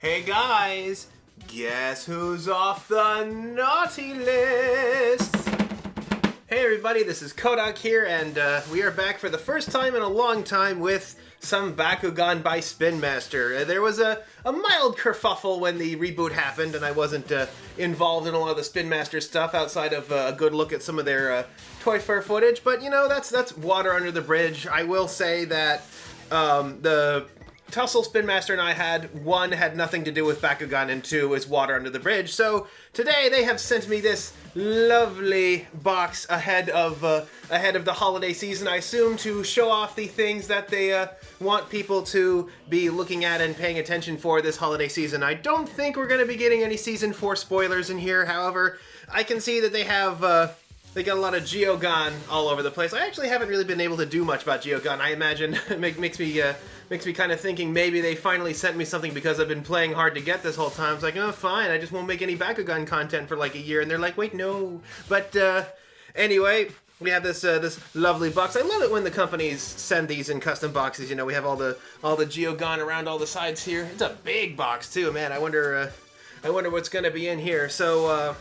Hey guys, guess who's off the naughty list? Hey everybody, this is Kodak here, and we are back for the first time in a long time with some Bakugan by Spinmaster. There was a mild kerfuffle when the reboot happened, and I wasn't involved in a lot of the Spinmaster stuff outside of a good look at some of their Toy Fair footage, but you know, that's water under the bridge. I will say that the tussle Spinmaster and I had, one had nothing to do with Bakugan, and two is water under the bridge. So today they have sent me this lovely box ahead of the holiday season, I assume, to show off the things that they want people to be looking at and paying attention for this holiday season. I don't think we're going to be getting any Season 4 spoilers in here. However, I can see that they have they got a lot of Geogun all over the place. I actually haven't really been able to do much about Geogun. I imagine it makes me kind of thinking maybe they finally sent me something because I've been playing hard to get this whole time. It's like, oh, fine, I just won't make any Bakugan content for like a year. And they're like, wait, no. But anyway, we have this lovely box. I love it when the companies send these in custom boxes. You know, we have all the Geogun around all the sides here. It's a big box too, man. I wonder what's gonna be in here. So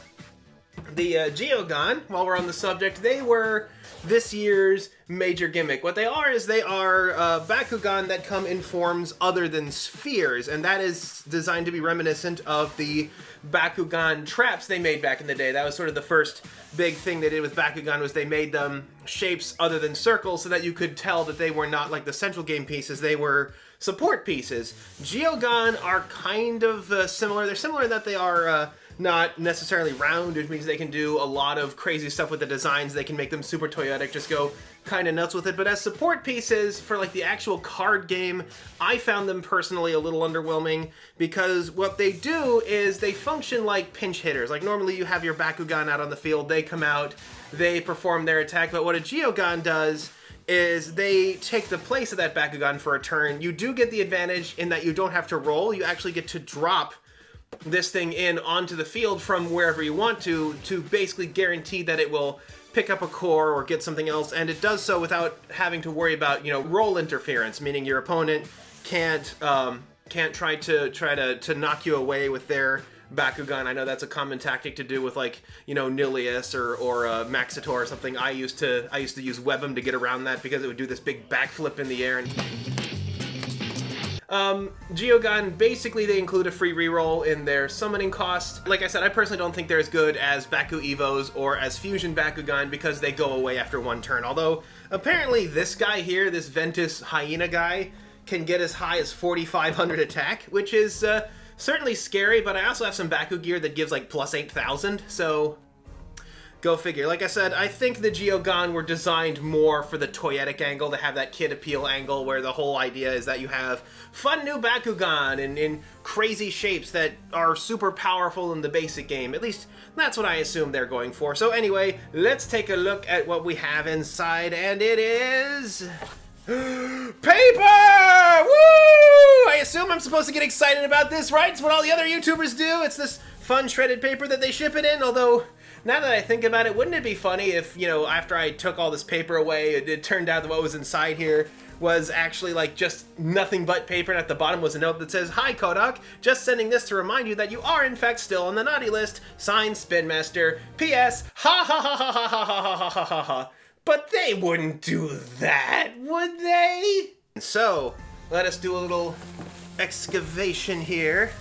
the Geogun, while we're on the subject, they were this year's major gimmick. What they are is they are Bakugan that come in forms other than spheres, and that is designed to be reminiscent of the Bakugan traps they made back in the day. That was sort of the first big thing they did with Bakugan, was they made them shapes other than circles so that you could tell that they were not like the central game pieces, they were support pieces. Geogun are kind of similar. They're similar in that they are not necessarily round, which means they can do a lot of crazy stuff with the designs. They can make them super toyetic, just go kind of nuts with it. But as support pieces for like the actual card game, I found them personally a little underwhelming, because what they do is they function like pinch hitters. Like normally you have your Bakugan out on the field, they come out, they perform their attack, but what a Geogun does is they take the place of that Bakugan for a turn. You do get the advantage in that you don't have to roll, you actually get to drop this thing in onto the field from wherever you want to basically guarantee that it will pick up a core or get something else, and it does so without having to worry about, you know, roll interference, meaning your opponent can't try to knock you away with their Bakugan. I know that's a common tactic to do with, like, you know, Nilius or Maxitor or something. I used to use Web'em to get around that because it would do this big backflip in the air. And Geogun, basically they include a free reroll in their summoning cost. Like I said, I personally don't think they're as good as Baku Evos or as Fusion Bakugan because they go away after one turn. Although, apparently this guy here, this Ventus Hyena guy, can get as high as 4,500 attack, which is certainly scary, but I also have some Baku gear that gives like plus 8,000, so go figure. Like I said, I think the Geogun were designed more for the toyetic angle, to have that kid appeal angle where the whole idea is that you have fun new Bakugan in crazy shapes that are super powerful in the basic game. At least that's what I assume they're going for. So anyway, let's take a look at what we have inside, and it is paper! Woo! I assume I'm supposed to get excited about this, right? It's what all the other YouTubers do. It's this fun shredded paper that they ship it in, although now that I think about it, wouldn't it be funny if, you know, after I took all this paper away, it turned out that what was inside here was actually like just nothing but paper, and at the bottom was a note that says, "Hi Kodak, just sending this to remind you that you are in fact still on the naughty list. Signed, Spinmaster. P.S. Ha ha ha ha ha ha ha ha ha ha ha." But they wouldn't do that, would they? So, let us do a little excavation here.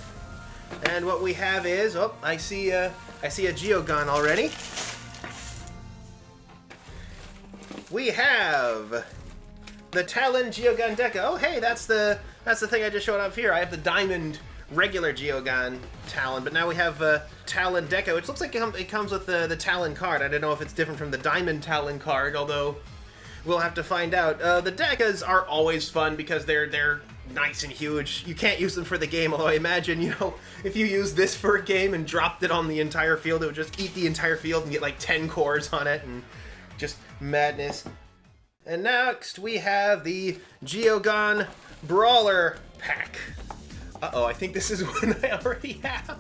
And what we have is, oh, I see a Geogun already. We have the Talon Geogun Deca. Oh, hey, that's the thing I just showed up here. I have the Diamond regular Geogun Talon, but now we have Talon Deca, which looks like it comes with the Talon card. I don't know if it's different from the Diamond Talon card, although we'll have to find out. The Decas are always fun because they're nice and huge. You can't use them for the game, although I imagine, you know, if you use this for a game and dropped it on the entire field, it would just eat the entire field and get like 10 cores on it, and just madness. And next we have the Geogun Brawler pack. Uh-oh, I think this is one I already have.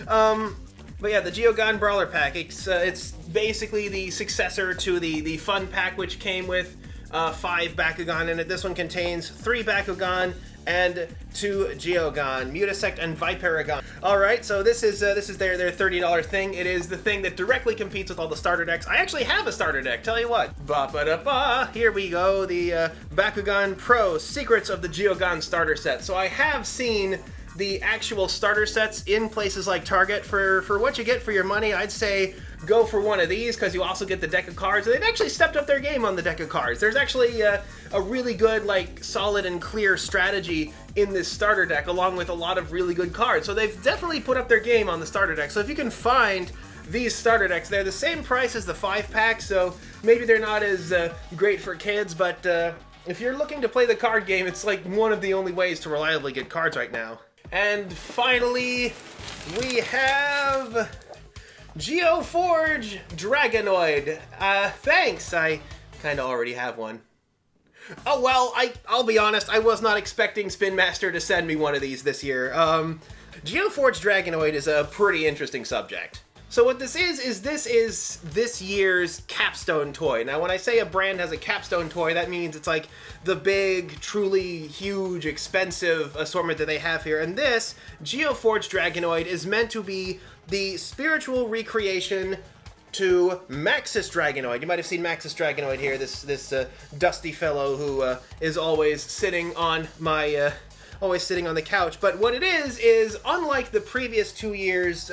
But yeah, the Geogun Brawler pack, it's basically the successor to the Fun pack, which came with 5 Bakugan in it. This one contains 3 Bakugan and 2 Geogun, Mutasect and Viperagon. Alright, so this is their $30 thing. It is the thing that directly competes with all the starter decks. I actually have a starter deck, tell you what. Ba-ba-da-ba, here we go, the Bakugan Pro Secrets of the Geogun starter set. So I have seen the actual starter sets in places like Target. For what you get for your money, I'd say go for one of these, because you also get the deck of cards. They've actually stepped up their game on the deck of cards. There's actually a really good, like, solid and clear strategy in this starter deck, along with a lot of really good cards. So they've definitely put up their game on the starter deck. So if you can find these starter decks, they're the same price as the 5-pack, so maybe they're not as great for kids, but if you're looking to play the card game, it's like one of the only ways to reliably get cards right now. And finally, we have Geoforge Dragonoid. Thanks, I kind of already have one. Oh well, I'll be honest, I was not expecting Spinmaster to send me one of these this year. Geoforge Dragonoid is a pretty interesting subject. So what this is this year's capstone toy. Now when I say a brand has a capstone toy, that means it's like the big, truly huge, expensive assortment that they have here. And this, Geoforge Dragonoid, is meant to be the spiritual recreation to Maxis Dragonoid. You might have seen Maxis Dragonoid here, this dusty fellow who is always sitting on my... always sitting on the couch. But what it is unlike the previous 2 years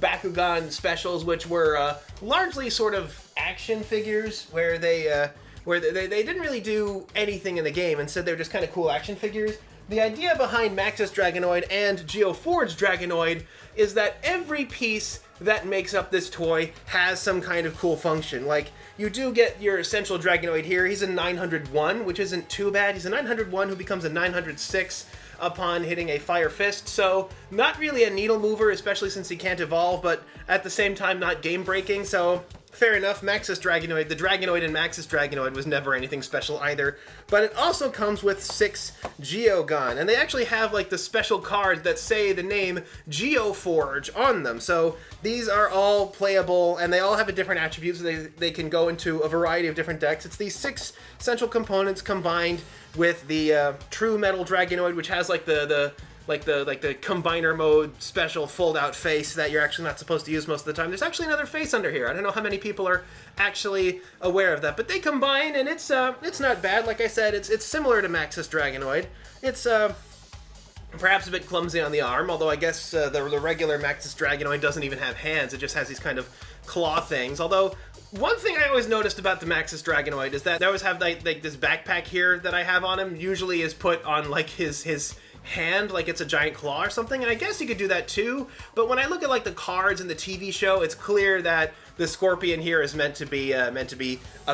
Bakugan specials, which were largely sort of action figures, where they didn't really do anything in the game. Instead, they're just kind of cool action figures. The idea behind Maxis Dragonoid and Geoforge Dragonoid is that every piece that makes up this toy has some kind of cool function. Like, you do get your essential Dragonoid here. He's a 901, which isn't too bad. He's a 901 who becomes a 906 upon hitting a Fire Fist, so not really a needle mover, especially since he can't evolve, but at the same time not game-breaking, so fair enough. Maxis Dragonoid, the Dragonoid in Maxis Dragonoid was never anything special either, but it also comes with 6 Geogun, and they actually have like the special cards that say the name Geoforge on them, so these are all playable, and they all have a different attribute, so they can go into a variety of different decks. It's these 6 central components combined with the True Metal Dragonoid, which has like the combiner mode special fold out face that you're actually not supposed to use most of the time. There's actually another face under here. I don't know how many people are actually aware of that, but they combine, and it's not bad. Like I said, it's similar to Maxis Dragonoid. It's perhaps a bit clumsy on the arm, although I guess the regular Maxis Dragonoid doesn't even have hands. It just has these kind of claw things. Although one thing I always noticed about the Maxis Dragonoid is that they always have like this backpack here that I have on him usually is put on like his hand, like it's a giant claw or something, and I guess you could do that too, but when I look at like the cards in the TV show, it's clear that the scorpion here is meant to be a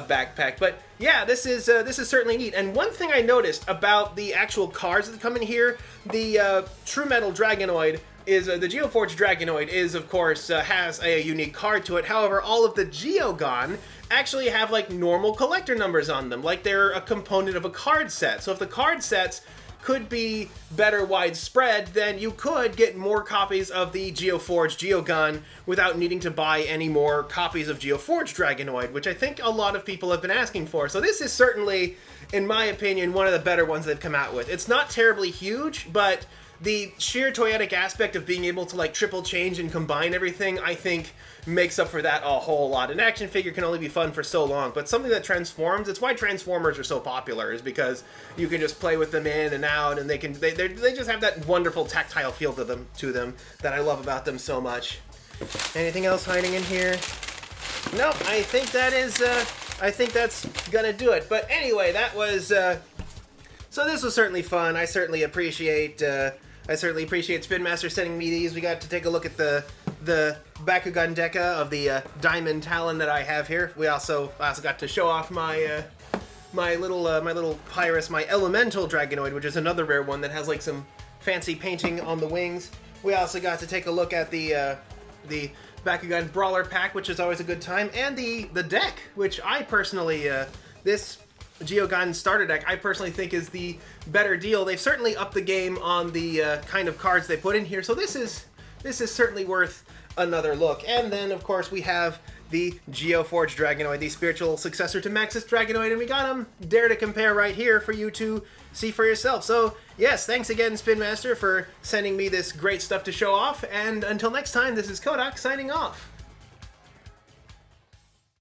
backpack. But yeah, this is certainly neat. And one thing I noticed about the actual cards that come in here, the True Metal Dragonoid is the Geoforge Dragonoid is, of course, has a unique card to it. However, all of the Geogun actually have like normal collector numbers on them, like they're a component of a card set. So if the card sets could be better widespread, then you could get more copies of the Geoforge Geogun without needing to buy any more copies of Geoforge Dragonoid, which I think a lot of people have been asking for. So this is certainly, in my opinion, one of the better ones they've come out with. It's not terribly huge, but the sheer toyetic aspect of being able to like triple change and combine everything, I think, makes up for that a whole lot. An action figure can only be fun for so long, but something that transforms, it's why Transformers are so popular, is because you can just play with them in and out, and they just have that wonderful tactile feel to them that I love about them so much. Anything else hiding in here? Nope, I think that's gonna do it. But anyway, that was so this was certainly fun. I certainly appreciate Spinmaster sending me these. We got to take a look at the Bakugan Deca of the Diamond Talon that I have here. I also got to show off my little Pyrus, my Elemental Dragonoid, which is another rare one that has like some fancy painting on the wings. We also got to take a look at the Bakugan Brawler pack, which is always a good time, and the deck, which I personally this Geogun starter deck I personally think is the better deal. They've certainly upped the game on the kind of cards they put in here, so this is certainly worth another look. And then of course we have the Geoforge Dragonoid, the spiritual successor to Max's Dragonoid, and we got him Dare to Compare right here for you to see for yourself. So, yes, thanks again, Spinmaster, for sending me this great stuff to show off, and until next time, this is Kodak signing off.